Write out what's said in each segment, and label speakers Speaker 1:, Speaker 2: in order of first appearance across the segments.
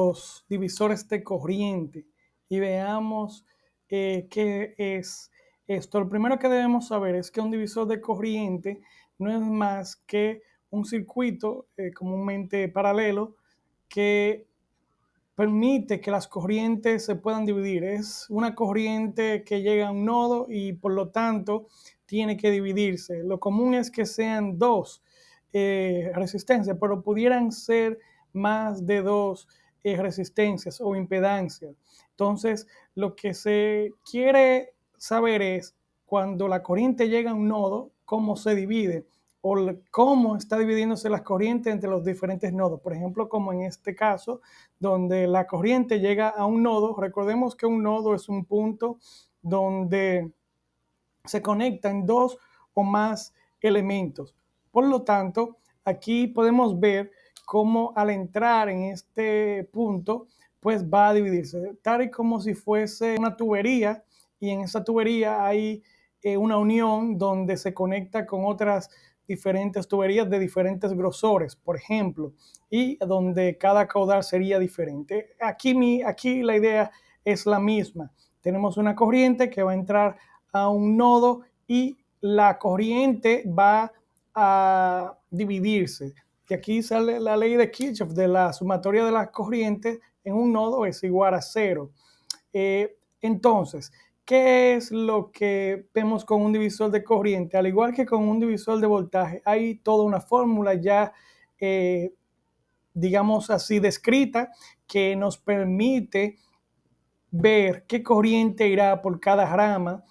Speaker 1: los divisores de corriente y veamos qué es esto. Lo primero que debemos saber es que un divisor de corriente no es más que un circuito comúnmente paralelo que permite que las corrientes se puedan dividir. Es una corriente que llega a un nodo y por lo tanto tiene que dividirse. Lo común es que sean dos resistencias, pero pudieran ser más de dos resistencias o impedancias. Entonces, lo que se quiere saber es cuando la corriente llega a un nodo, cómo se divide o cómo está dividiéndose las corrientes entre los diferentes nodos. Por ejemplo, como en este caso, donde la corriente llega a un nodo. Recordemos que un nodo es un punto donde se conectan dos o más elementos. Por lo tanto, aquí podemos ver cómo al entrar en este punto, pues va a dividirse, tal y como si fuese una tubería, y en esa tubería hay una unión donde se conecta con otras diferentes tuberías de diferentes grosores, por ejemplo, y donde cada caudal sería diferente. Aquí la idea es la misma. Tenemos una corriente que va a entrar a un nodo y la corriente va a dividirse. Y aquí sale la ley de Kirchhoff de la sumatoria de las corrientes en un nodo es igual a cero. Entonces, ¿qué es lo que vemos con un divisor de corriente? Al igual que con un divisor de voltaje, hay toda una fórmula ya, digamos así, descrita que nos permite ver qué corriente irá por cada rama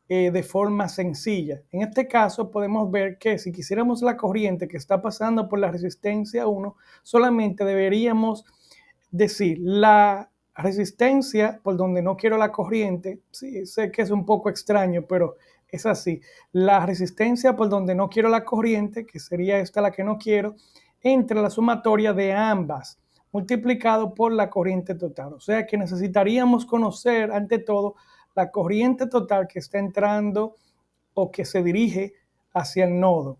Speaker 1: de forma sencilla. En este caso podemos ver que si quisiéramos la corriente que está pasando por la resistencia 1, solamente deberíamos decir la resistencia por donde no quiero la corriente. Sí, sé que es un poco extraño, pero es así. La resistencia por donde no quiero la corriente, que sería esta la que no quiero, entre la sumatoria de ambas multiplicado por la corriente total. O sea que necesitaríamos conocer ante todo la corriente total que está entrando o que se dirige hacia el nodo.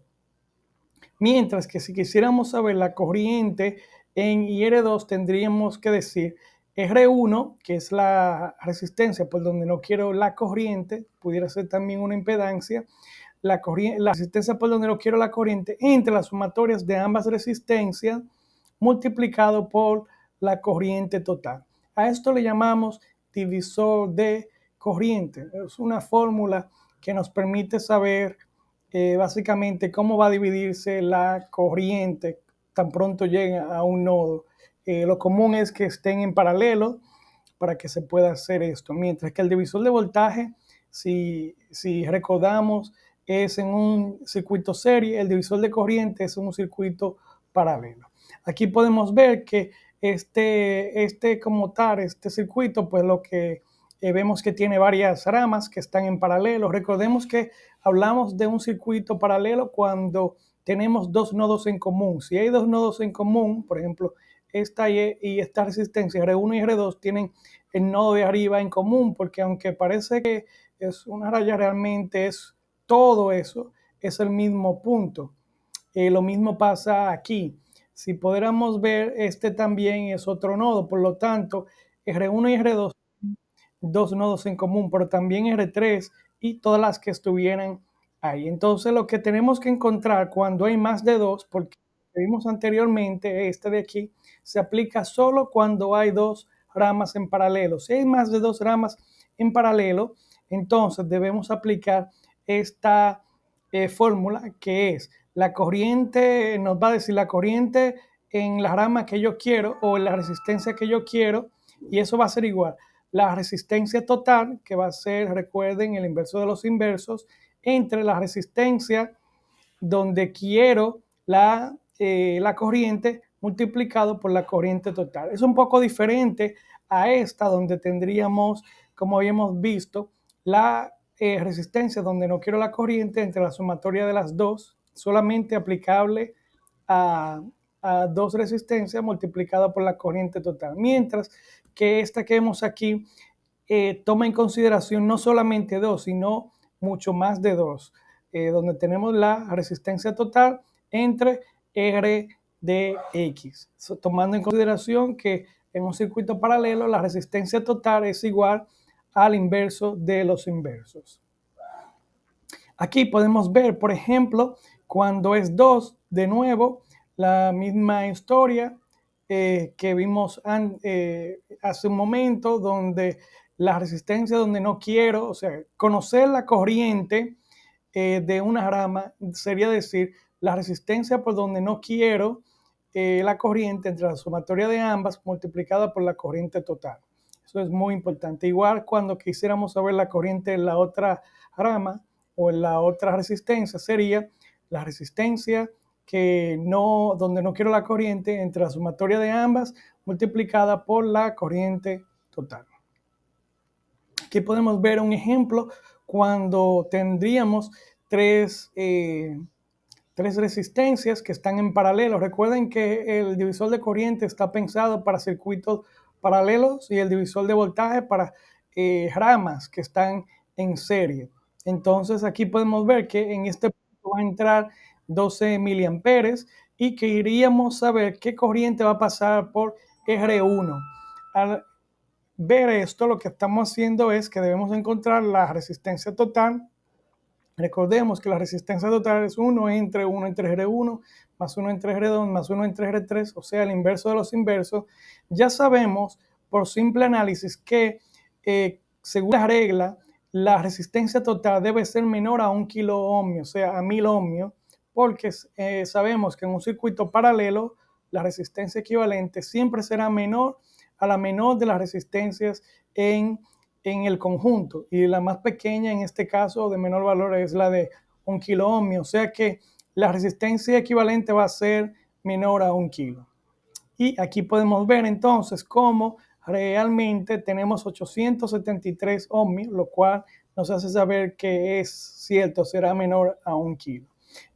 Speaker 1: Mientras que si quisiéramos saber la corriente en IR2 tendríamos que decir R1, que es la resistencia por donde no quiero la corriente, pudiera ser también una impedancia, la resistencia por donde no quiero la corriente entre las sumatorias de ambas resistencias multiplicado por la corriente total. A esto le llamamos divisor de corriente. Es una fórmula que nos permite saber básicamente cómo va a dividirse la corriente tan pronto llega a un nodo. Lo común es que estén en paralelo para que se pueda hacer esto, mientras que el divisor de voltaje, si recordamos, es en un circuito serie, el divisor de corriente es un circuito paralelo. Aquí podemos ver que como tal, este circuito, pues lo que vemos que tiene varias ramas que están en paralelo. Recordemos que hablamos de un circuito paralelo cuando tenemos dos nodos en común. Si hay dos nodos en común, por ejemplo, esta y esta resistencia R1 y R2 tienen el nodo de arriba en común, porque aunque parece que es una raya, realmente es todo eso, es el mismo punto. Lo mismo pasa aquí. Si pudiéramos ver, este también es otro nodo, por lo tanto, R1 y R2, dos nodos en común, pero también R3 y todas las que estuvieran ahí. Entonces, lo que tenemos que encontrar cuando hay más de dos, porque vimos anteriormente, este de aquí, se aplica solo cuando hay dos ramas en paralelo. Si hay más de dos ramas en paralelo, entonces debemos aplicar esta fórmula que es la corriente, nos va a decir la corriente en la rama que yo quiero o en la resistencia que yo quiero, y eso va a ser igual. La resistencia total, que va a ser, recuerden, el inverso de los inversos, entre la resistencia donde quiero la corriente multiplicado por la corriente total. Es un poco diferente a esta donde tendríamos, como habíamos visto, la resistencia donde no quiero la corriente entre la sumatoria de las dos, solamente aplicable a, a dos resistencias multiplicada por la corriente total. Mientras que esta que vemos aquí toma en consideración no solamente dos, sino mucho más de dos, donde tenemos la resistencia total entre R de X, tomando en consideración que en un circuito paralelo, la resistencia total es igual al inverso de los inversos. Aquí podemos ver, por ejemplo, cuando es 2, de nuevo, la misma historia que vimos hace un momento, donde la resistencia donde no quiero, o sea, conocer la corriente de una rama sería decir la resistencia por donde no quiero la corriente entre la sumatoria de ambas multiplicada por la corriente total. Eso es muy importante. Igual cuando quisiéramos saber la corriente en la otra rama o en la otra resistencia, sería la resistencia donde no quiero la corriente entre la sumatoria de ambas multiplicada por la corriente total. Aquí podemos ver un ejemplo cuando tendríamos tres resistencias que están en paralelo. Recuerden que el divisor de corriente está pensado para circuitos paralelos y el divisor de voltaje para ramas que están en serie. Entonces aquí podemos ver que en este punto va a entrar 12 miliamperes y que iríamos a saber qué corriente va a pasar por R1. Al ver esto, lo que estamos haciendo es que debemos encontrar la resistencia total. Recordemos que la resistencia total es 1 entre R1 más 1 entre R2 más 1 entre R3, o sea, el inverso de los inversos. Ya sabemos por simple análisis que según la regla, la resistencia total debe ser menor a 1 kilo ohmio, o sea, a 1000 ohmios, porque sabemos que en un circuito paralelo la resistencia equivalente siempre será menor a la menor de las resistencias en el conjunto, y la más pequeña en este caso de menor valor es la de 1 kilo ohmio, o sea que la resistencia equivalente va a ser menor a 1 kilo. Y aquí podemos ver entonces cómo realmente tenemos 873 ohmios, lo cual nos hace saber que es cierto, será menor a 1 kilo.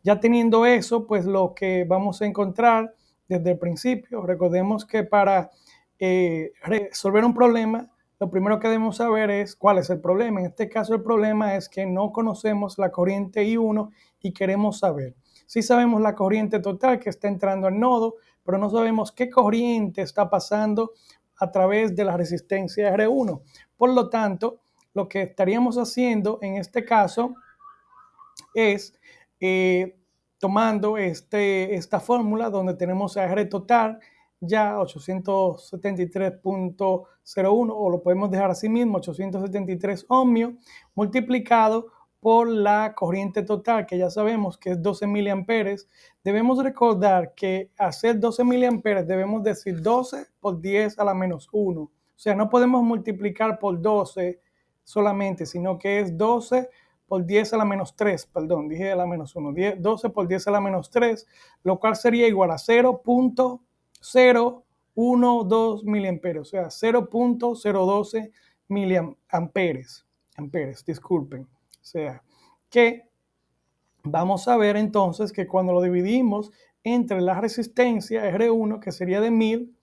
Speaker 1: Ya teniendo eso, pues lo que vamos a encontrar desde el principio, recordemos que para resolver un problema, lo primero que debemos saber es cuál es el problema. En este caso el problema es que no conocemos la corriente I1 y queremos saber. Sí sabemos la corriente total que está entrando al nodo, pero no sabemos qué corriente está pasando a través de la resistencia R1. Por lo tanto, lo que estaríamos haciendo en este caso es tomando esta fórmula donde tenemos a R total ya 873.01, o lo podemos dejar así mismo, 873 ohmios, multiplicado por la corriente total, que ya sabemos que es 12 miliamperes. Debemos recordar que hacer 12 miliamperes debemos decir 12 por 10 a la menos 1. O sea, no podemos multiplicar por 12 solamente, sino que es 12 por 10 a la menos 3, perdón, dije a la menos 1, 12 por 10 a la menos 3, lo cual sería igual a 0.012 miliamperes, o sea, 0.012 miliamperes, disculpen. O sea, que vamos a ver entonces que cuando lo dividimos entre la resistencia R1, que sería de 1000,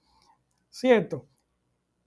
Speaker 1: ¿cierto?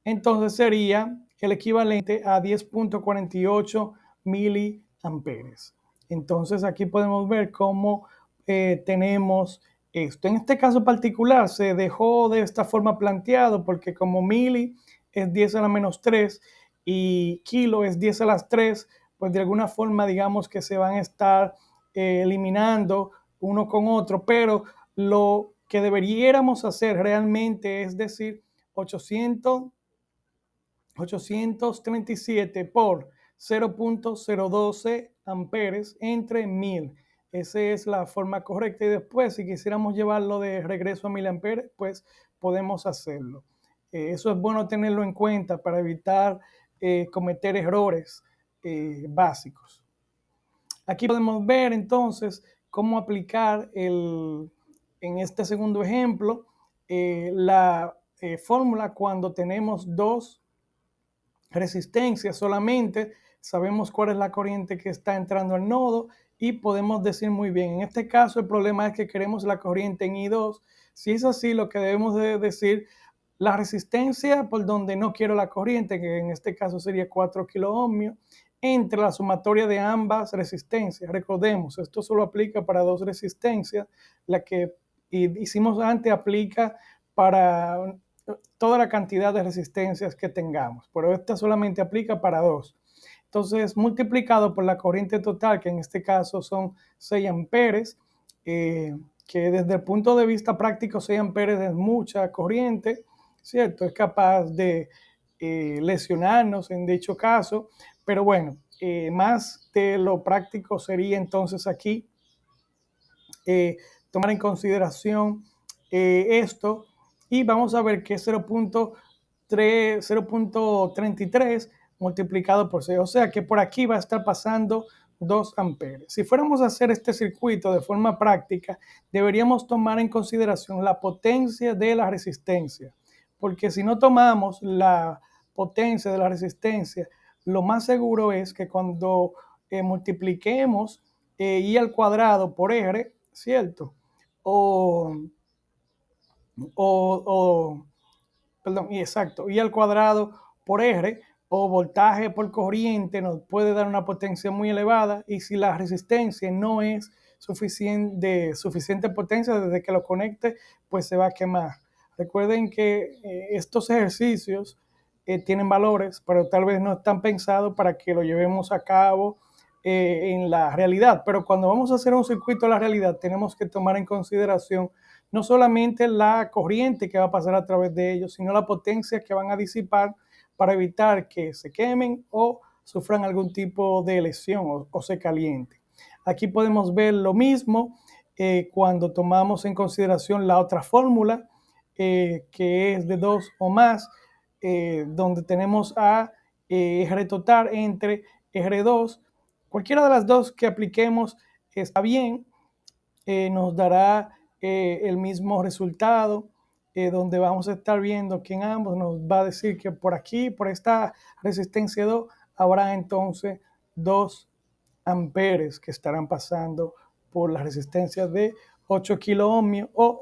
Speaker 1: Entonces sería el equivalente a 10.48 miliamperes. Entonces aquí podemos ver cómo tenemos esto. En este caso particular se dejó de esta forma planteado porque como mili es 10 a la menos 3 y kilo es 10 a las 3, pues de alguna forma digamos que se van a estar eliminando uno con otro, pero lo que deberíamos hacer realmente es decir 837 por 0.012 amperes entre 1000. Esa es la forma correcta, y después si quisiéramos llevarlo de regreso a 1000 amperes, pues podemos hacerlo. Eso es bueno tenerlo en cuenta para evitar cometer errores básicos. Aquí podemos ver entonces cómo aplicar en este segundo ejemplo la fórmula cuando tenemos dos resistencias solamente. Sabemos cuál es la corriente que está entrando al nodo y podemos decir muy bien, en este caso el problema es que queremos la corriente en I2. Si es así, lo que debemos de decir, la resistencia por donde no quiero la corriente, que en este caso sería 4 kilo ohmios, entre la sumatoria de ambas resistencias. Recordemos, esto solo aplica para dos resistencias, la que hicimos antes aplica para toda la cantidad de resistencias que tengamos, pero esta solamente aplica para 2. Entonces, multiplicado por la corriente total, que en este caso son 6 amperes, que desde el punto de vista práctico 6 amperes es mucha corriente, ¿cierto? Es capaz de lesionarnos en dicho caso, pero bueno, más de lo práctico sería entonces aquí tomar en consideración esto y vamos a ver que es 0.33 multiplicado por 6, o sea que por aquí va a estar pasando 2 amperes. Si fuéramos a hacer este circuito de forma práctica, deberíamos tomar en consideración la potencia de la resistencia, porque si no tomamos la potencia de la resistencia, lo más seguro es que cuando multipliquemos I al cuadrado por R, ¿cierto? O, o perdón, y exacto, I al cuadrado por R o voltaje por corriente nos puede dar una potencia muy elevada y si la resistencia no es suficiente potencia desde que lo conecte, pues se va a quemar. Recuerden que estos ejercicios tienen valores, pero tal vez no están pensados para que lo llevemos a cabo en la realidad. Pero cuando vamos a hacer un circuito a la realidad, tenemos que tomar en consideración no solamente la corriente que va a pasar a través de ellos, sino la potencia que van a disipar para evitar que se quemen o sufran algún tipo de lesión o se caliente. Aquí podemos ver lo mismo cuando tomamos en consideración la otra fórmula, que es de 2 o más, donde tenemos a R total entre R2. Cualquiera de las dos que apliquemos está bien, nos dará el mismo resultado, donde vamos a estar viendo que en ambos nos va a decir que por aquí, por esta resistencia 2, habrá entonces 2 amperes que estarán pasando por la resistencia de 8 kilo ohmios o